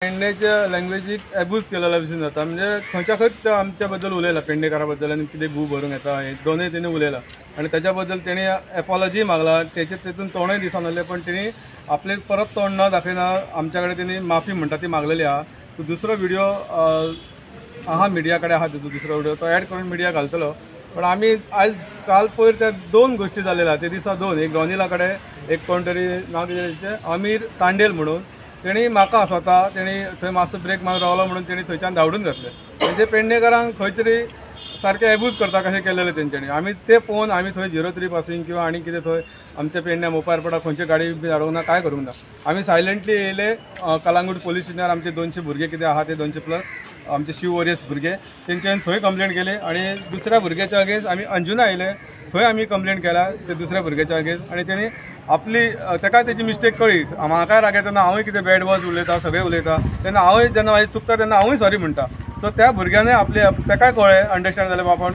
पेडणेच्या लँग्वेजीक abuse केलेला दिसून जाता. म्हणजे खंयच्या खंयच आमच्या बद्दल उलयला, पेडणेकारा बद्दल आनी कितें गू भरूंक येता हे दोनूय तेणी उलयला. आणि त्याच्या बद्दल तेणी एपॉलॉजी मागला. तेतून तोंडय दिसनासलें, पण तेणी आपले परत तोंड न दाखयना आमच्या कडेन तेणी माफी म्हणटा ती मागलेली आहा. तो दुसरो व्हिडिओ आहा मिडिया कडेन आहा, तो दुसरो व्हिडिओ तो ॲड करून मिडिया घालतलो. पण आम्ही आज काल पयर त्या दोन गोष्टी जालेल्या ते दिसा दोन. एक रॉनिला कडेन एक कोण तरी नांव कितें अमीर तांडेल म्हणून तेणी म्हाका स्वता तेणी थंय मातसो ब्रेक मारून रावलो म्हणून तेणी थंयच्यान धांवडून घातले. म्हणजे पेडणेकारांक खंय तरी सारकें एब्यूज करता कशें केलेलें तेंच्यांनी. आमी ते पळोवन आमी थंय 03 पासिंग किंवा आनी कितें थंय आमच्या पेडण्या मोपार पडा खंयची गाडी बी धाडूंक ना, काय करूंक ना. आमी सायलंटली येयले. कलांगूट पोलीस स्टेशनार आमचे 200 भुरगे कितें आहा ते 200+ आमचे शिव वॉरियर्स भुरगे तेंच्यांनी थंय कंप्लेंट केली. आणि दुसऱ्या भुरग्याच्या अगेन्स्ट आमी अंजुना येयले, थंय आमी कंप्लेंट केला ते दुसऱ्या भुरग्याच्या अगेन्स्ट. आणि तेणी आपली तेका तेची मिस्टेक कळ्ळी. म्हाका राग येता तेन्ना हांवूय कितें बॅड वर्ड्स उलयता, सगळें उलयता तेन्ना हांवूय जेन्ना म्हाजें चुकता तेन्ना हांवूय सॉरी म्हणटा. सो त्या भुरग्यानूय आपले तेकाय कळ्ळें, अंडरस्टँड जालें बाबा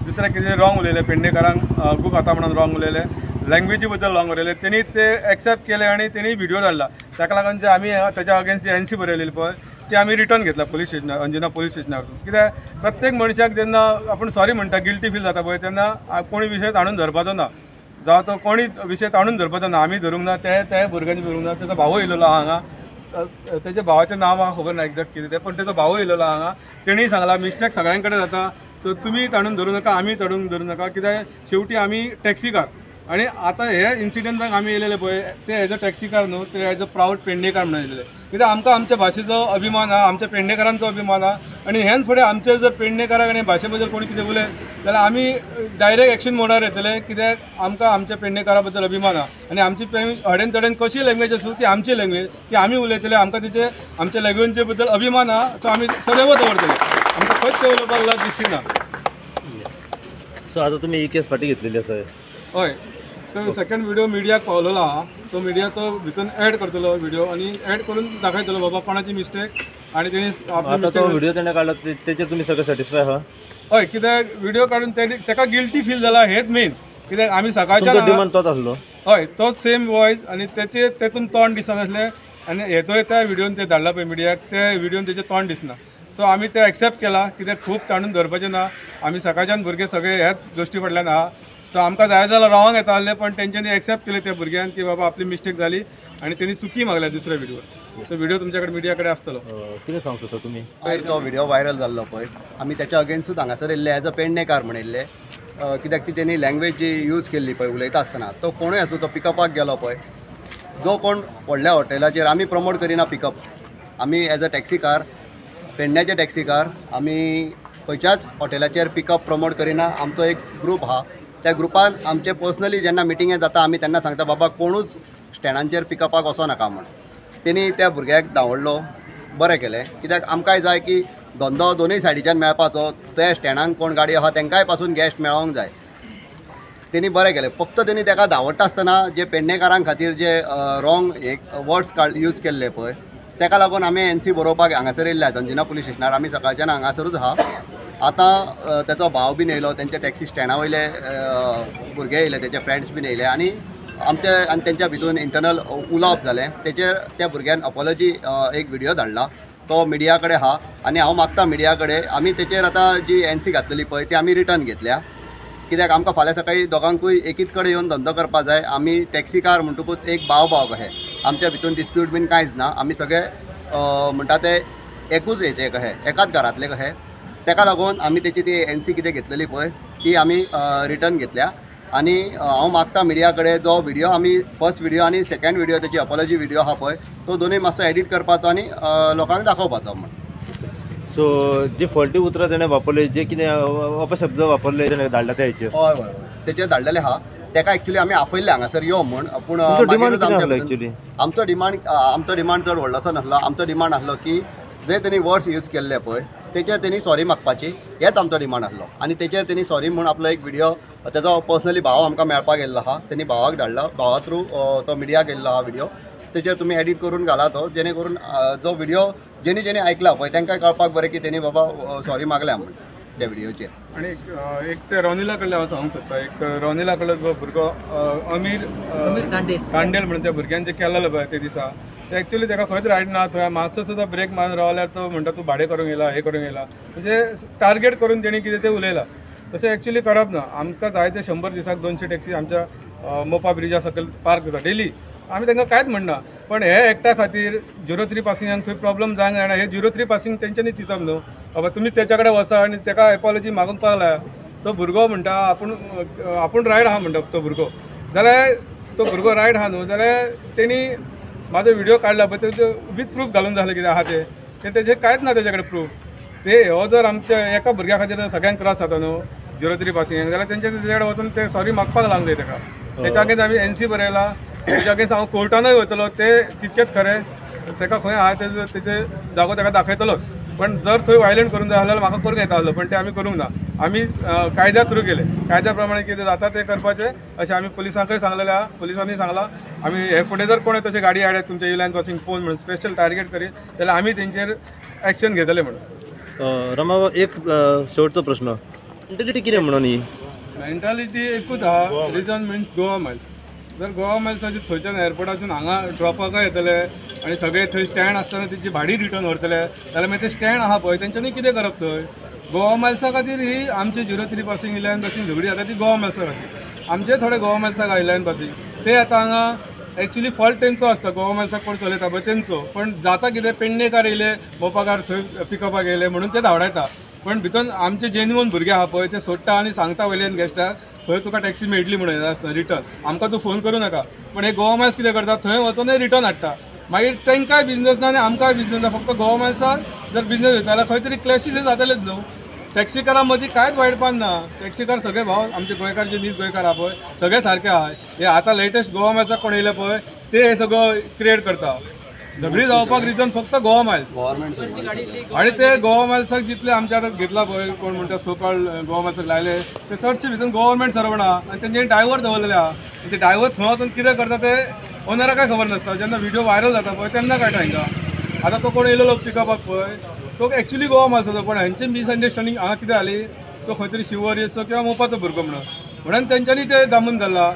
दुसऱ्या कितें रॉंग उलयलें, पेडणेकारांक गूक खाता म्हणून रॉंग उलयलें, लँग्वेजी बद्दल रॉंग उलयलें. तेणी ते एक्सेप्ट केले आणि तेणी व्हिडिओ धाडला. ताका लागून जे आमी त्याच्या अगेन्स्ट NC बरयलेली पळय ती आमी रिटर्न घेतला पोलीस स्टेशनार, अंजुना पोलीस स्टेशनार वचून. कित्याक प्रत्येक मनशाक जेन्ना आपूण सॉरी म्हणटा, गिल्टी फील जाता पळय तेन्ना कोणी विशय ताणून धरपाचो ना. जावं तो कोणी विशय ताणून धरपाचो ना. आमी धरूंक ना, त्या भुरग्यांनी धरूंक ना. तेजो भाव येयलेलो हांगा, तेज्या भावाचें नांव म्हाका खबर ना एक्झॅक्ट कितें तें, पण तेजो भाव येयलेलो हांगा. तेणी सांगला मिस्टेक सगळ्यां कडेन जाता, सो तुमी ताणून धरूं नाका, आमी ताणून धरूं नाका. कित्याक शेवटी आमी टॅक्सीकार. आणि आता हे इन्सिडंटाक आमी येयलेले पळय ते एज अ टॅक्सीकार न्हू, ते एज अ प्राऊड पेडणेकार म्हणून येयलेले. कित्याक आमकां आमच्या भाशेचो अभिमान आहा, आमच्या पेडणेकारांचो अभिमान आहा. आणि हेन फुडें आमचे जर पेडणेकाराक आनी भाशे बद्दल कोणी कितें उलय जाल्यार आमी डायरेक्ट एक्शन मोडार येतले. कित्याक आमकां आमच्या पेडणेकारा बद्दल अभिमान आहा. आनी आमची हडेन तडेन कशी लँग्वेज आसूं ती आमची लँग्वेज, ती आमी उलयतले. आमकां तिचे आमच्या लँग्वेजे बद्दल अभिमान आहा, तो आमी सदैव दवरतले. आमकां खंयच ते उलोवपाक लाज दिसना. सो आता तुम्ही ही केस फाटी घेतलेली आसा. हय, तो सेकंड व्हिडिओ मिडियाक पावलेलो आहा. तो मिडिया तो भितून ॲड करतलो व्हिडिओ आणि ॲड करून दाखयतलो बाबा कोणाची मिस्टेक. आणि तेणी आता तो व्हिडिओ तेणे काढला तेचेर तुम्ही सगळे सॅटिस्फाय आहा? हय, कित्याक व्हिडिओ काडून तेका गिल्टी फील जाला हेच मेन. कित्याक आमी सकाळच्यान डिमांड तोच आसलो. हय, तोच सेम वॉयस आणि तेतून तोंड दिसनासलें. आणि हेतोय त्या व्हिडिओन ते धाडला पळय मिडियाक, त्या व्हिडिओन तेचें तोंड दिसना. सो आमी ते एक्सेप्ट केला. कित्याक खूब ताणून धरपाचें ना. आमी सकाळच्यान भुरगे सगळे ह्याच गोश्टी फाटल्यान आहा. सो आमकां जाय जाल्यार रावंक येता आसलें, पण तेंच्यांनी एक्सेप्ट केलें त्या भुरग्यांक की बाबा आपली मिस्टेक जाली आणि तेणी चुकी मागल्या दुसऱ्या व्हिडिओवर. तो व्हिडिओ तुमच्याकडे मिडिया कडेन आसतलो. कितें सांगू सोदता तुमी? तो व्हिडिओ व्हायरल जाल्लो पळय, आमी त्याच्या अगेन्स्टूच हांगासर येयल्ले एज अ पेडणेकार म्हण येयल्ले. कित्याक ती तेणी लँग्वेज जी यूज केल्ली पळय उलयता आसतना, तो कोणूय आसूं तो पिकअपाक गेलो पळय, जो कोण व्हडल्या हॉटेलाचेर आमी प्रमोट करिना पिकअप. आमी एज अ टॅक्सीकार, पेडण्याचे टॅक्सीकार, आमी खंयच्याच हॉटेलाचेर पिकअप प्रमोट करिना. आमचो एक ग्रूप आहा, त्या ग्रुपान आमचे पर्सनली जेन्ना मिटिंगे जाता आमी तेन्ना सांगता बाबा कोणूच स्टँडांचेर पिकअपाक वचो नाका म्हण. तेणी त्या भुरग्याक धांवडलो, बरें केलें. कित्याक आमकांय जाय की धंदो दोनूय सायडीच्यान मेळपाचो. त्या स्टँडांक कोण गाडी आहा तेंकाय पासून गॅस्ट मेळोंक जाय. तेणी बरें केलें. फक्त तेणी ताका धांवडटा आसतना जे पेडणेकारां खातीर जे रॉंग वर्ड्स यूज केल्ले पळय, ताका लागून आमी NC बरोवपाक हांगासर येयल्ले अंजुना पुलीस स्टेशनार. आमी सकाळच्यान हांगासरूच आहा. आतां तेचो भाव बीन येयलो, तेंचे टॅक्सी स्टँडा वयले भुरगे येयले, तेचे फ्रेंड्स बीन येयले आनी तेंच्या भितून इंटरनल उलोवप जालें. तेचेर त्या भुरग्यान अपॉलॉजी एक व्हिडिओ धाडला, तो मिडिया कडेन आहा. आनी हांव मागता मिडिया कडेन आमी तेचेर आतां जी NC घातलेली पळय ती आमी रिटर्न घेतल्या. कित्याक आमकां फाल्यां सकाळीं दोगांकूय एकीच कडेन येवन धंदो करपा जाय. आमी टॅक्सीकार म्हणटकूच एक भाव कशें, आमच्या भितून डिस्प्यूट बीन कांयच ना. आमी सगळे म्हणटा ते एकूच हेचे कशें, एकाच घरांतले कशें. ताका लागून आमी तेची ती NC कितें घेतलेली पळय ती आमी रिटर्न घेतल्या. आनी हांव मागता मिडिया कडेन जो व्हिडिओ आमी फर्स्ट व्हिडिओ आनी सेकंड व्हिडिओ तेची अपॉलॉजी व्हिडिओ आहा पळय तो दोनूय मातसो एडिट करपाचो आनी लोकांक दाखोवपाचो म्हण. सो जे फॉल्टी उतरां तेणें वापरले, जे कितें अपशब्द वापरले तेणें धाडला त्या हेचेर, हय हय तेचेर धाडलेले आहा. ताका एक्चुली आमी आपयल्ले हांगासर यो म्हूण. पूण एक्चुली आमचो डिमांड चड व्हडलोसो नासलो. आमचो डिमांड आसलो की जे तेणी वर्ड्स यूज केल्ले पळय तेचेर तेणी सॉरी मागपाची, हेच आमचो डिमांड आसलो. आनी तेचेर तेणी सॉरी म्हूण आपलो एक व्हिडिओ, तेजो पर्सनली भाव आमकां मेळपाक येयल्लो आहा, तेणी भावाक धाडला. भावा थ्रू तो मिडियाक येयल्लो आहा व्हिडिओ. तेचेर तुमी एडिट करून घाला तो, जेणे करून जो व्हिडिओ जेणी जेणी आयकला पळय तांकांय कळपाक बरें की तेणी बाबा सॉरी मागल्या म्हूण. त्या व्हिडिओचेर. आणि एक ते रॉनिला कडले हांव सांगूंक सोदता. एक रॉनिला कडलो जो भुरगो अमीर कांडेल म्हणून त्या भुरग्यान जे केलेलो पळय ते दिसा, ते एक्चुअली ताका खंयच रायट ना. थंय मातसो सुद्दां ब्रेक मारून रावल्यार तो म्हणटा तूं भाडें करूंक येयला, हे करूंक येयला. म्हणजे टार्गेट करून तेणी कितें तें उलयलां. तशें एक्चुअली करप ना. आमकां जाय ते 100 दिसाक 200 टॅक्सी आमच्या मोपा ब्रिजा सकयल पार्क जाता डेली. आमी तांकां कांयच म्हणना. पण हे एकट्या खातीर 03 पासिंगांक थंय प्रॉब्लम जावंक जायना. हे 03 पासिंग तेंच्यांनी चिंतप न्हू. बाबा तुमी तेच्या कडेन वचा आनी ताका एपॉलॉजी मागूंक पावला. तो भुरगो म्हणटा आपूण रायट आहा म्हणटा तो भुरगो. जाल्यार तो भुरगो रायट आहा न्हू, जाल्यार तेणी म्हाजो व्हिडिओ काडला पळय तो वीथ प्रूफ घालून जालें कितें आहा तें तेजें कांयच ना तेजे कडेन प्रूफ. ते हो जर आमच्या एका भुरग्या खातीर सगळ्यांक त्रास जाता न्हू 03 पासिंगाक, जाल्यार तेंच्या तेजे कडेन वचून ते सॉरी मागपाक लागूंक जाय ताका. तेच्या अगेन्स्ट आमी NC बरयला. तेच्या अगेन्स्ट हांव कोर्टानूय वयतलो. ते तितकेच खरें. ताका खंय आहा तेजे जागो ताका दाखयतलोच. पण जर थंय वायलेंट करून जाय जाल्यार म्हाका करूंक येता आसलो. पण ते आमी करूंक ना. आमी कायद्या थ्रू केले. कायद्या प्रमाणे कितें जाता तें करपाचें अशें आमी पुलिसांकय सांगलेलें आहा. पुलिसांनी सांगलां आमी हे फुडें जर कोणें तशें गाडी हाडत तुमच्या लायन पासिंग फोन म्हणून स्पेशल टार्गेट करीत जाल्यार आमी तेंचेर एक्शन घेतले म्हणून. रमाबाब एक शेवटचो प्रश्न, मेंटॅलिटी कितें म्हणून ही मेंटॅलिटी एकूच आहा. Reason means Goa Miles. जर गोवा मायल्साचे थंयच्यान एअरपोर्टाच्यान हांगा ड्रॉपाकय येतले आनी सगळे थंय स्टँड आसतना तेंची भाडी रिटर्न व्हरतले जाल्यार मागीर ते स्टँड आहा पळय तेंच्यांनी कितें करप थंय. गोवा मायल्सा खातीर ही आमची 03 पासिंग इलायन पासिंग झगडी जाता ती गोवा मायल्सा खातीर. आमचे थोडे गोवा मायल्साक इलायन पासिंग ते आतां हांगा एक्चुली फॉल्ट तेंचो आसता. गोवा मायल्साक कोण चलयता पळय तेंचो. पण जाता कितें पेडणेकार येयले मोपाकार थंय पिकअपाक येयले म्हणून ते धांवडायता. पण भितर आमचे जेन्युअन भुरगे आहा पळय ते सोडटा आनी सांगता वयल्यान गॅस्टाक थंय तुका टॅक्सी मेळटली म्हणून आसता रिटर्न. आमकां तूं फोन करूं नाका. पण हे गोवा मायल्स कितें करता थंय वचून रिटर्न हाडटा. मागीर तांकांय बिजनस ना आनी आमकांय बिजनस ना. फक्त गोवा मायल्साक जर बिजनस वयता जाल्यार खंय तरी क्लॅशीस जातलेच न्हू. टॅक्सीकारां मदीं कांयच वायटपण ना. टॅक्सीकार सगळे भाव आमचे गोंयकार जे नीज गोंयकार आहा पळय सगळे सारके आहा. हे आतां लेटस्ट गोवा मायल्साक कोण येयले पळय ते हे सगळं क्रिएट करता. झगडी जावपाक रिजन फक्त गोवा मायल्स. गव्हर्मेंट आणि ते गोवा मायल्साक जितले आमचे आतां घेतला पळय कोण म्हणटा सोकाळ गोवा मायल्साक लायले ते चडशे भितर गव्हर्मेंट सर्वंट आहा आनी तेंचे ड्रायव्हर दवरलेले आहा. ते ड्रायव्हर थंय वचून कितें करता ते ओनराकाय खबर नासता. जेन्ना व्हिडिओ व्हायरल जाता पळय तेन्ना कळटा हांकां. आतां तो कोण येयलो पिकअपाक पळय तो एक्चुली गोवा मायल्साचो. पण हांचे मिसअंडरस्टँडींग हांगा कितें जाली तो खंय तरी शिवरियेचो किंवा मोपाचो भुरगो म्हणून तेंच्यांनी ते दामून धरला.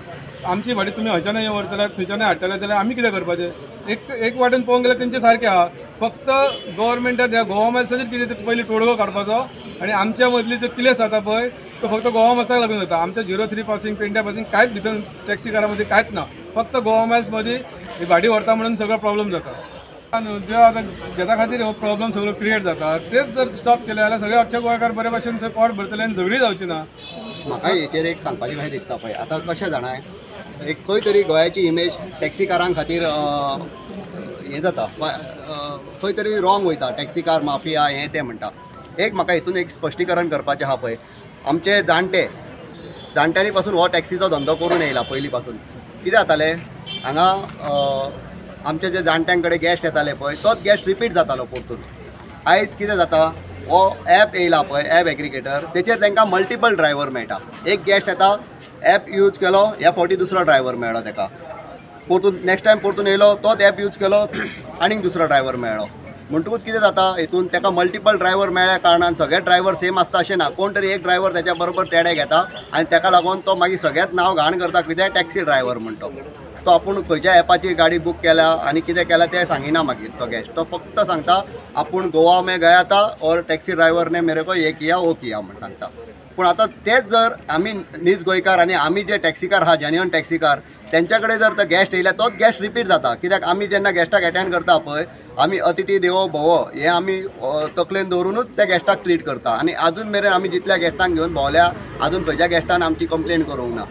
आमची भाडी तुमी हयच्यानय व्हरतले थंयच्यानय हाडटले जाल्यार आमी कितें करपाचें. एक वाटेन पळोवंक गेल्यार तेंचे सारकें आहा. फक्त गव्हर्मेंटान ह्या गोवा मायल्साचेर कितें ते पयलीं तोडगो काडपाचो आनी आमच्या मदली जो किलेस जाता पळय तो फक्त गोवा मायल्साक लागून जाता. आमच्या 03 पासिंग पेडण्या पासिंग कांयच भितर टॅक्सीकारां मदीं कांयच ना. फक्त गोवा मायल्स मदीं ही भाडी व्हरता म्हणून सगळो प्रॉब्लेम जाता. जे आतां जेच्या खातीर हो प्रॉब्लेम सगळो क्रिएट जाता तेच जर स्टॉप केले जाल्यार सगळे अख्खे गोंयकार बरे भाशेन थंय पोट भरतले आनी झगडी जावची ना. म्हाका हेचेर एक सांगपाचें कशें दिसता पळय. आतां कशें जाणां एक खंय तरी गोंयाची इमेज टॅक्सीकारां खातीर हें जाता खंय तरी रॉंग वयता. टॅक्सीकार माफिया हें तें म्हणटा. एक म्हाका हितून एक स्पश्टीकरण करपाचें आहा पळय. आमचे जाणट्यांनी पासून हो टॅक्सीचो धंदो करून येयला पयलीं पासून. कितें जातालें हांगा आमचे जे जाणट्यां कडेन गॅस्ट येताले पळय तोच गॅस्ट रिपीट जातालो परतून. आयज कितें जाता हो ॲप येयला पळय ॲप एग्रिगेटर तेचेर तांकां मल्टिपल ड्रायव्हर मेळटा. एक गॅस्ट येता ॲप यूज केलो ह्या फावटी दुसरो ड्रायव्हर मेळ्ळो ताका. परतून नेक्स्ट टायम परतून येयलो तोच ॲप यूज केलो आनीक दुसरो ड्रायव्हर मेळ्ळो. म्हणटकूच कितें जाता हितून ताका मल्टिपल ड्रायव्हर मेळ्ळ्या कारणान सगळे ड्रायव्हर सेम आसता अशें ना. कोण तरी एक ड्रायव्हर त्याच्या बरोबर तेडे घेता आनी ताका लागून तो मागीर सगळ्यात नांव घाण करता कित्याक टॅक्सी ड्रायव्हर म्हणटा तो. आपूण खंयच्या ॲपाची गाडी बूक केल्या आनी कितें केल्या तें सांगिना मागीर तो गॅस्ट. तो फक्त सांगता आपूण गोवा में गया था और टॅक्सी ड्रायव्हर ने मेरे को ये किया वो किया म्हण सांगता. पूण आतां तेच जर आमी नीज गोंयकार आनी आमी जे टॅक्सीकार आहा जेन्युअन टॅक्सीकार तेंच्या कडेन जर तो गॅस्ट येयल्या तोच गॅस्ट रिपीट जाता. कित्याक आमी जेन्ना गॅस्टाक अटेंड करता पळय आमी अतिथी देवो भव हें आमी तकलेन दवरूनच त्या गॅस्टाक ट्रीट करता. आनी आजून मेरेन आमी जितल्या गॅस्टांक घेवन भोंवल्या आजून खंयच्या गॅस्टान आमची कंप्लेन करूंक ना.